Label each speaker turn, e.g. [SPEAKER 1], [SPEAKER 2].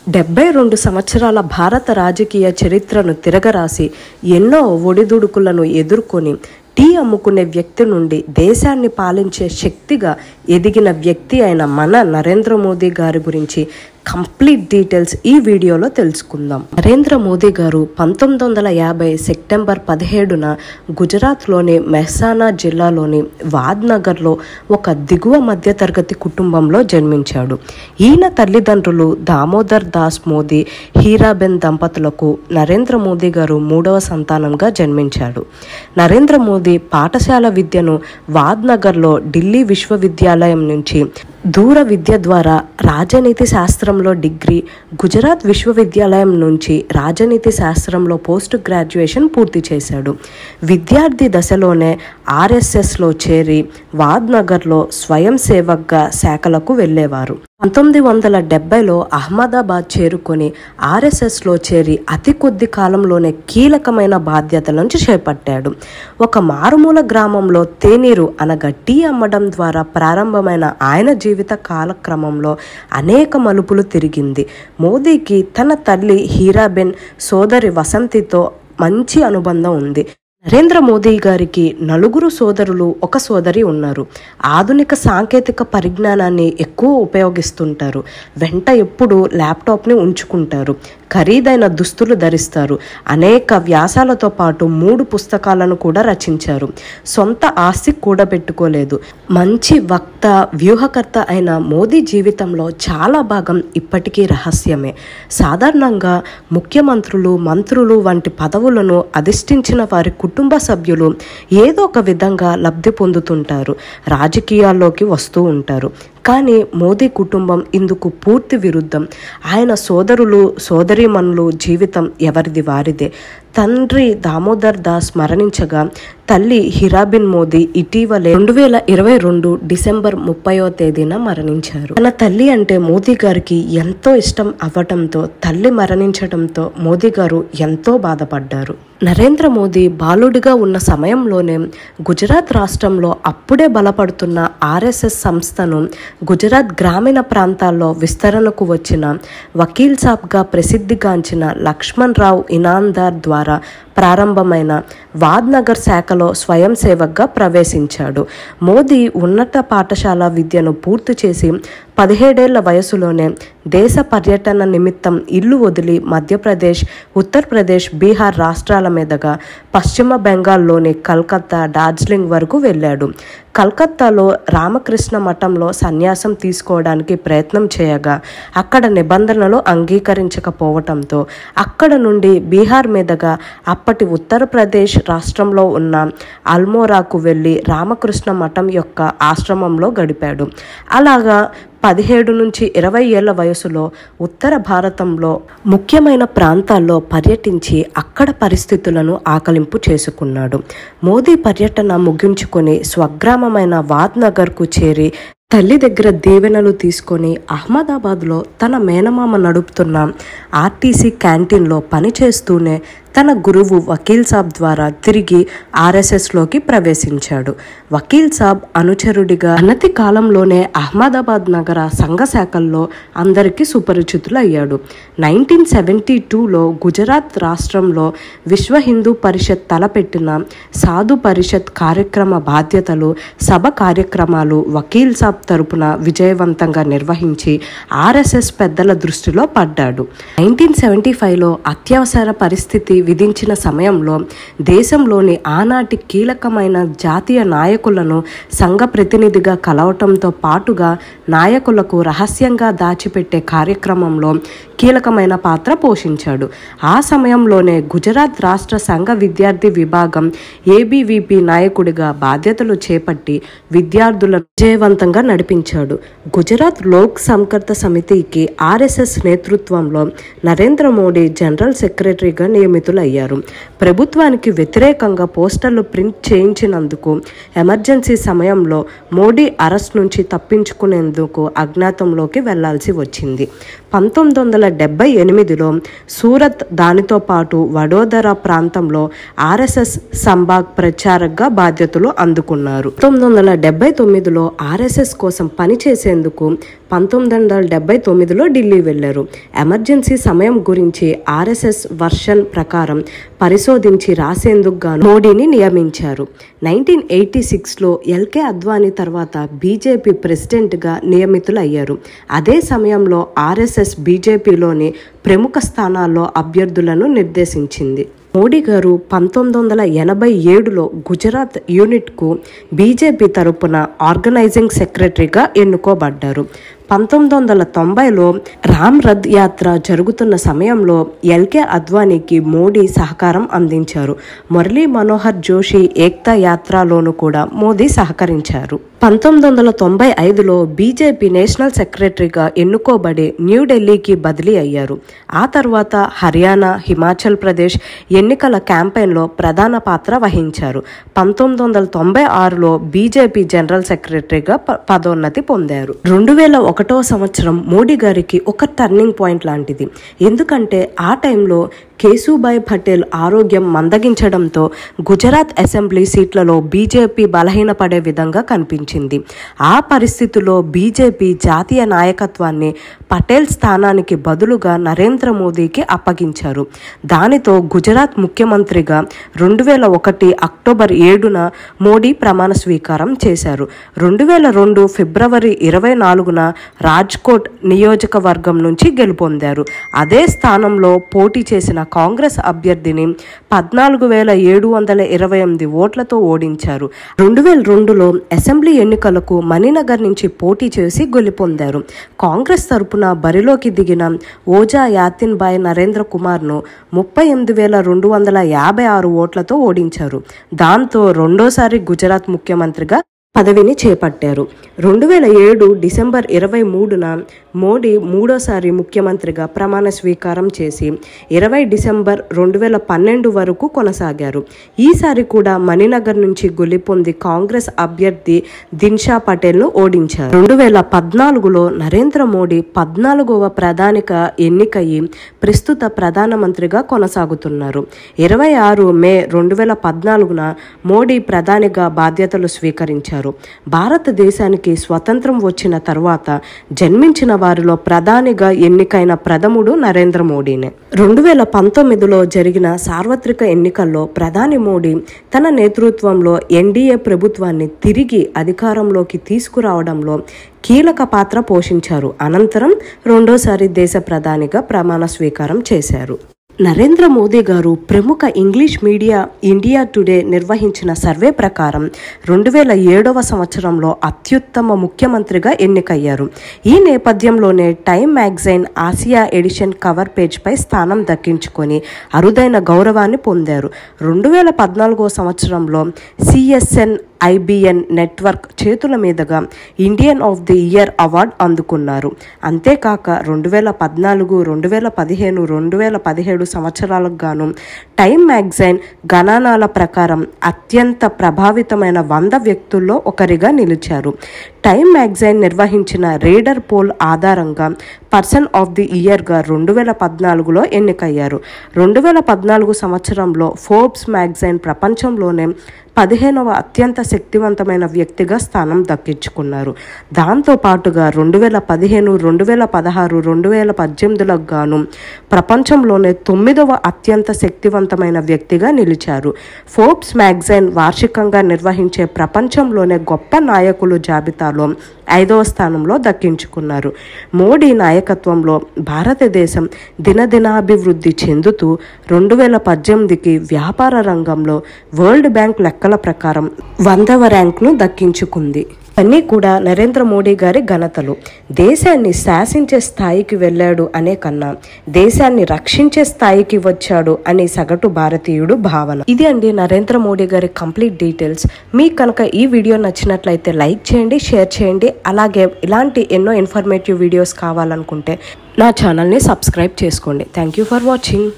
[SPEAKER 1] 72 సంవత్సరాల భారత రాజకీయ చరిత్రను తిరగరాసి ఎన్నో ఒడిదుడుకులను ఎదుర్కొని టీ అమ్ముకునే వ్యక్తి నుండి దేశాన్ని పాలించే శక్తిగా ఎదిగిన వ్యక్తి అయిన మన నరేంద్ర మోదీ గారి గురించి కంప్లీట్ డీటెయిల్స్ ఈ వీడియోలో తెలుసుకుందాం. నరేంద్ర మోదీ గారు 1950 సెప్టెంబర్ 17న గుజరాత్లోని మెహసానా జిల్లాలోని వాద్నగర్లో ఒక దిగువ మధ్యతరగతి కుటుంబంలో జన్మించాడు. ఈయన తల్లిదండ్రులు దామోదర్ దాస్ మోదీ, హీరాబెన్ దంపతులకు నరేంద్ర మోదీ గారు 3వ సంతానంగా జన్మించాడు. నరేంద్ర మోదీ పాఠశాల విద్యను వాద్నగర్లో ఢిల్లీ విశ్వవిద్యాలయం నుంచి, దూర విద్య ద్వారా రాజనీతి శాస్త్రంలో డిగ్రీ, గుజరాత్ విశ్వవిద్యాలయం నుంచి రాజనీతి శాస్త్రంలో పోస్ట్ గ్రాడ్యుయేషన్ పూర్తి చేశాడు. విద్యార్థి దశలోనే ఆర్ఎస్ఎస్లో చేరి వాద్నగర్లో స్వయం సేవక్గా శాఖలకు వెళ్ళేవారు. 1970లో అహ్మదాబాద్ చేరుకొని ఆర్ఎస్ఎస్లో చేరి అతి కొద్ది కాలంలోనే కీలకమైన బాధ్యతలను చేపట్టాడు. ఒక మారుమూల గ్రామంలో తేనీరు అనగా టీ అమ్మడం ద్వారా ప్రారంభమైన ఆయన జీవిత కాలక్రమంలో అనేక మలుపులు తిరిగింది. మోదీకి తన తల్లి హీరాబెన్, సోదరి వసంతితో మంచి అనుబంధం ఉంది. నరేంద్ర మోదీ గారికి 4 సోదరులు, 1 సోదరి ఉన్నారు. ఆధునిక సాంకేతిక పరిజ్ఞానాన్ని ఎక్కువ ఉపయోగిస్తుంటారు. వెంట ఎప్పుడు ల్యాప్టాప్ని ఉంచుకుంటారు. ఖరీదైన దుస్తులు ధరిస్తారు. అనేక వ్యాసాలతో పాటు 3 పుస్తకాలను కూడా రచించారు. సొంత ఆస్తి కూడబెట్టుకోలేదు. మంచి వక్త, వ్యూహకర్త అయిన మోదీ జీవితంలో చాలా భాగం ఇప్పటికీ రహస్యమే. సాధారణంగా ముఖ్యమంత్రులు, మంత్రులు వంటి పదవులను అధిష్ఠించిన వారి కుటుంబ సభ్యులు ఏదో ఒక విధంగా లబ్ధి పొందుతుంటారు, రాజకీయాల్లోకి వస్తూ ఉంటారు. కానీ మోదీ కుటుంబం ఇందుకు పూర్తి విరుద్ధం. ఆయన సోదరులు, సోదరీమణులు జీవితం ఎవరిది వారిదే. తండ్రి దామోదర్ దాస్ మరణించగా తల్లి హీరాబెన్ మోదీ ఇటీవలే 2022 డిసెంబర్ 30వ తేదీన మరణించారు. తన తల్లి అంటే మోదీ గారికి ఎంతో ఇష్టం అవ్వటంతో తల్లి మరణించడంతో మోదీ గారు ఎంతో బాధపడ్డారు. నరేంద్ర మోదీ బాలుడిగా ఉన్న సమయంలోనే గుజరాత్ రాష్ట్రంలో అప్పుడే బలపడుతున్న ఆర్ఎస్ఎస్ సంస్థను గుజరాత్ గ్రామీణ ప్రాంతాల్లో విస్తరణకు వచ్చిన వకీల్ సాబ్గా ప్రసిద్ధిగాంచిన లక్ష్మణ్ రావు ఇనాందార్ ద్వారా ప్రారంభమైన వాద్నగర్ శాఖలో స్వయం సేవక్గా ప్రవేశించాడు. మోదీ ఉన్నత పాఠశాల విద్యను పూర్తి చేసి 17 ఏళ్ల వయసులోనే దేశ పర్యటన నిమిత్తం ఇల్లు వదిలి మధ్యప్రదేశ్, ఉత్తరప్రదేశ్, బీహార్ రాష్ట్రాల మీదుగా పశ్చిమ బెంగాల్లోని కలకత్తా, డార్జిలింగ్ వరకు వెళ్ళాడు. కలకత్తాలో రామకృష్ణ మఠంలో సన్యాసం తీసుకోవడానికి ప్రయత్నం చేయగా అక్కడ నిబంధనలు అంగీకరించకపోవటంతో అక్కడ నుండి బీహార్ మీదుగా అప్పటి ఉత్తరప్రదేశ్ రాష్ట్రంలో ఉన్న అల్మోరాకు వెళ్ళి రామకృష్ణ మఠం యొక్క ఆశ్రమంలో గడిపాడు. అలాగా 17 నుంచి 20 ఏళ్ల వయసులో ఉత్తర భారతంలో ముఖ్యమైన ప్రాంతాల్లో పర్యటించి అక్కడ పరిస్థితులను ఆకలింపు చేసుకున్నాడు. మోదీ పర్యటన ముగించుకొని స్వగ్రామమైన వాద్నగర్కు చేరి తల్లి దగ్గర దీవెనలు తీసుకొని అహ్మదాబాద్లో తన మేనమామ నడుపుతున్న ఆర్టీసీ క్యాంటీన్లో పనిచేస్తూనే తన గురువు వకీల్ సాబ్ ద్వారా తిరిగి ఆర్ఎస్ఎస్లోకి ప్రవేశించాడు. వకీల్ సాబ్ అనుచరుడిగా అనతి కాలంలోనే అహ్మదాబాద్ నగర సంఘ శాఖల్లో అందరికీ సుపరిచితులయ్యాడు. 1972లో గుజరాత్ రాష్ట్రంలో విశ్వ హిందూ పరిషత్ తలపెట్టిన సాధు పరిషత్ కార్యక్రమ బాధ్యతలు, సభ కార్యక్రమాలు వకీల్ సాబ్ తరపున విజయవంతంగా నిర్వహించి ఆర్ఎస్ఎస్ పెద్దల దృష్టిలో పడ్డాడు. 1975లో అత్యవసర పరిస్థితి విధించిన సమయంలో దేశంలోని ఆనాటి కీలకమైన జాతీయ నాయకులను సంఘ ప్రతినిధిగా కలవటంతో పాటుగా నాయకులకు రహస్యంగా దాచిపెట్టే కార్యక్రమంలో కీలకమైన పాత్ర పోషించాడు. ఆ సమయంలోనే గుజరాత్ రాష్ట్ర సంఘ విద్యార్థి విభాగం ఏబీవీపీ నాయకుడిగా బాధ్యతలు చేపట్టి విద్యార్థులను విజయవంతంగా నడిపించాడు. గుజరాత్ లోక్ సంకర్త సమితికి ఆర్ఎస్ఎస్ నేతృత్వంలో నరేంద్ర మోడీ జనరల్ సెక్రటరీగా నియమితులయ్యారు. ప్రభుత్వానికి వ్యతిరేకంగా పోస్టర్లు ప్రింట్ చేయించినందుకు ఎమర్జెన్సీ సమయంలో మోడీ అరెస్ట్ నుంచి తప్పించుకునేందుకు అజ్ఞాతంలోకి వెళ్లాల్సి వచ్చింది. 1978లో సూరత్, దానితో పాటు వడోదర ప్రాంతంలో ఆర్ఎస్ఎస్ సంభాగ్ ప్రచారకగా బాధ్యతలు అందుకున్నారు. 1979లో ఆర్ఎస్ఎస్ కోసం పనిచేసేందుకు 1979లో ఢిల్లీ వెళ్లారు. ఎమర్జెన్సీ సమయం గురించి RSS వర్షన్ ప్రకారం పరిశోధించి రాసేందుకు గాను మోడీని నియమించారు. 1986లో LK అద్వానీ తర్వాత బీజేపీ ప్రెసిడెంట్గా నియమితులయ్యారు. అదే సమయంలో RSS బీజేపీలోని ప్రముఖ స్థానాల్లో అభ్యర్థులను నిర్దేశించింది. మోడీ గారు 1987లో గుజరాత్ యూనిట్కు బీజేపీ తరపున ఆర్గనైజింగ్ సెక్రటరీగా ఎన్నుకోబడ్డారు. 1990లో రామ్ రథ్ యాత్ర జరుగుతున్న సమయంలో LK అద్వానీకి మోడీ సహకారం అందించారు. మురళీ మనోహర్ జోషి ఏక్తా యాత్రలోనూ కూడా మోదీ సహకరించారు. 1995లో బీజేపీ నేషనల్ సెక్రటరీగా ఎన్నుకోబడి న్యూఢిల్లీకి బదిలీ అయ్యారు. ఆ తర్వాత హర్యానా, హిమాచల్ ప్రదేశ్ ఎన్నికల క్యాంపెయిన్లో ప్రధాన పాత్ర వహించారు. 1996లో బీజేపీ జనరల్ సెక్రటరీగా పదోన్నతి పొందారు. 2001వ సంవత్సరం మోడీ గారికి ఒక టర్నింగ్ పాయింట్ లాంటిది. ఎందుకంటే ఆ టైంలో కేశుభాయ్ పటేల్ ఆరోగ్యం మందగించడంతో గుజరాత్ అసెంబ్లీ సీట్లలో బీజేపీ బలహీనపడే విధంగా కనిపించింది. ఆ పరిస్థితుల్లో బీజేపీ జాతీయ నాయకత్వాన్ని పటేల్ స్థానానికి బదులుగా నరేంద్ర మోదీకి అప్పగించారు. దానితో గుజరాత్ ముఖ్యమంత్రిగా 2001 అక్టోబర్ 7న మోడీ ప్రమాణ స్వీకారం చేశారు. 2002 ఫిబ్రవరి 24న రాజ్కోట్ నియోజకవర్గం నుంచి గెలుపొందారు. అదే స్థానంలో పోటీ చేసిన కాంగ్రెస్ అభ్యర్థిని 14,728 ఓట్లతో ఓడించారు. 2002లో అసెంబ్లీ ఎన్నికలకు మణినగర్ నుంచి పోటీ చేసి గెలుపొందారు. కాంగ్రెస్ తరపున బరిలోకి దిగిన ఓజా యాతిన్ బాయ్ నరేంద్ర కుమార్ను 38,256 ఓట్లతో ఓడించారు. దాంతో రెండోసారి గుజరాత్ ముఖ్యమంత్రిగా పదవిని చేపట్టారు. 2007 డిసెంబర్ 23న మోడీ మూడోసారి ముఖ్యమంత్రిగా ప్రమాణ స్వీకారం చేసి 20 డిసెంబర్ 2012 వరకు కొనసాగారు. ఈసారి కూడా మణినగర్ నుంచి గెలుపొంది కాంగ్రెస్ అభ్యర్థి దిన్షా పటేల్ను ఓడించారు. 2014లో నరేంద్ర మోడీ 14వ ప్రధానిగా ఎన్నికయ్యి ప్రస్తుత ప్రధానమంత్రిగా కొనసాగుతున్నారు. 26 మే 2014న మోడీ ప్రధానిగా బాధ్యతలు స్వీకరించారు. భారతదేశానికి స్వతంత్రం వచ్చిన తర్వాత జన్మించిన వారిలో ప్రధానిగా ఎన్నికైన ప్రథముడు నరేంద్ర మోడీనే. 2019లో జరిగిన సార్వత్రిక ఎన్నికల్లో ప్రధాని మోడీ తన నేతృత్వంలో NDA ప్రభుత్వాన్ని తిరిగి అధికారంలోకి తీసుకురావడంలో కీలక పాత్ర పోషించారు. అనంతరం రెండోసారి దేశ ప్రధానిగా ప్రమాణ స్వీకారం చేశారు. నరేంద్ర మోదీ గారు ప్రముఖ ఇంగ్లీష్ మీడియా ఇండియా టుడే నిర్వహించిన సర్వే ప్రకారం 2007వ సంవత్సరంలో అత్యుత్తమ ముఖ్యమంత్రిగా ఎన్నికయ్యారు. ఈ నేపథ్యంలోనే time magazine Asia edition cover పేజ్పై స్థానం దక్కించుకొని అరుదైన గౌరవాన్ని పొందారు. 2014వ సంవత్సరంలో CSN IBN నెట్వర్క్ చేతుల మీదుగా Indian of the year award అందుకున్నారు. అంతేకాక 2014, 2015, 2017 సంవత్సరాలకు గాను టైమ్ మ్యాగజైన్ గణనాల ప్రకారం అత్యంత ప్రభావితమైన 100 వ్యక్తుల్లో ఒకరిగా నిలిచారు. టైమ్ మ్యాగజైన్ నిర్వహించిన రీడర్ పోల్ ఆధారంగా పర్సన్ ఆఫ్ ది ఇయర్గా 2014లో ఎన్నికయ్యారు. 2014 సంవత్సరంలో ఫోర్బ్స్ మ్యాగజైన్ ప్రపంచంలోనే 15వ అత్యంత శక్తివంతమైన వ్యక్తిగా స్థానం దక్కించుకున్నారు. దాంతో పాటుగా 2015, 2016, 2018లకు గాను ప్రపంచంలోనే 9వ అత్యంత శక్తివంతమైన వ్యక్తిగా నిలిచారు. ఫోర్బ్స్ మ్యాగజైన్ వార్షికంగా నిర్వహించే ప్రపంచంలోనే గొప్ప నాయకులు జాబితాలో 5వ స్థానంలో దక్కించుకున్నారు. మోడీ నాయకత్వంలో భారతదేశం దినదినాభివృద్ధి చెందుతూ 2018కి వ్యాపార రంగంలో వరల్డ్ బ్యాంక్ లెక్కల ప్రకారం 100వ ర్యాంక్ను దక్కించుకుంది. అన్నీ కూడా నరేంద్ర మోడీ గారి ఘనతలు. దేశాన్ని శాసించే స్థాయికి వెళ్ళాడు అనే కన్నా దేశాన్ని రక్షించే స్థాయికి వచ్చాడు అనే సగటు భారతీయుడు భావన. ఇది అండి నరేంద్ర మోడీ గారి కంప్లీట్ డీటెయిల్స్. మీకు కనుక ఈ వీడియో నచ్చినట్లయితే లైక్ చేయండి, షేర్ చేయండి. అలాగే ఇలాంటి ఎన్నో ఇన్ఫర్మేటివ్ వీడియోస్ కావాలనుకుంటే నా ఛానల్ని సబ్స్క్రైబ్ చేసుకోండి. Thank you for watching.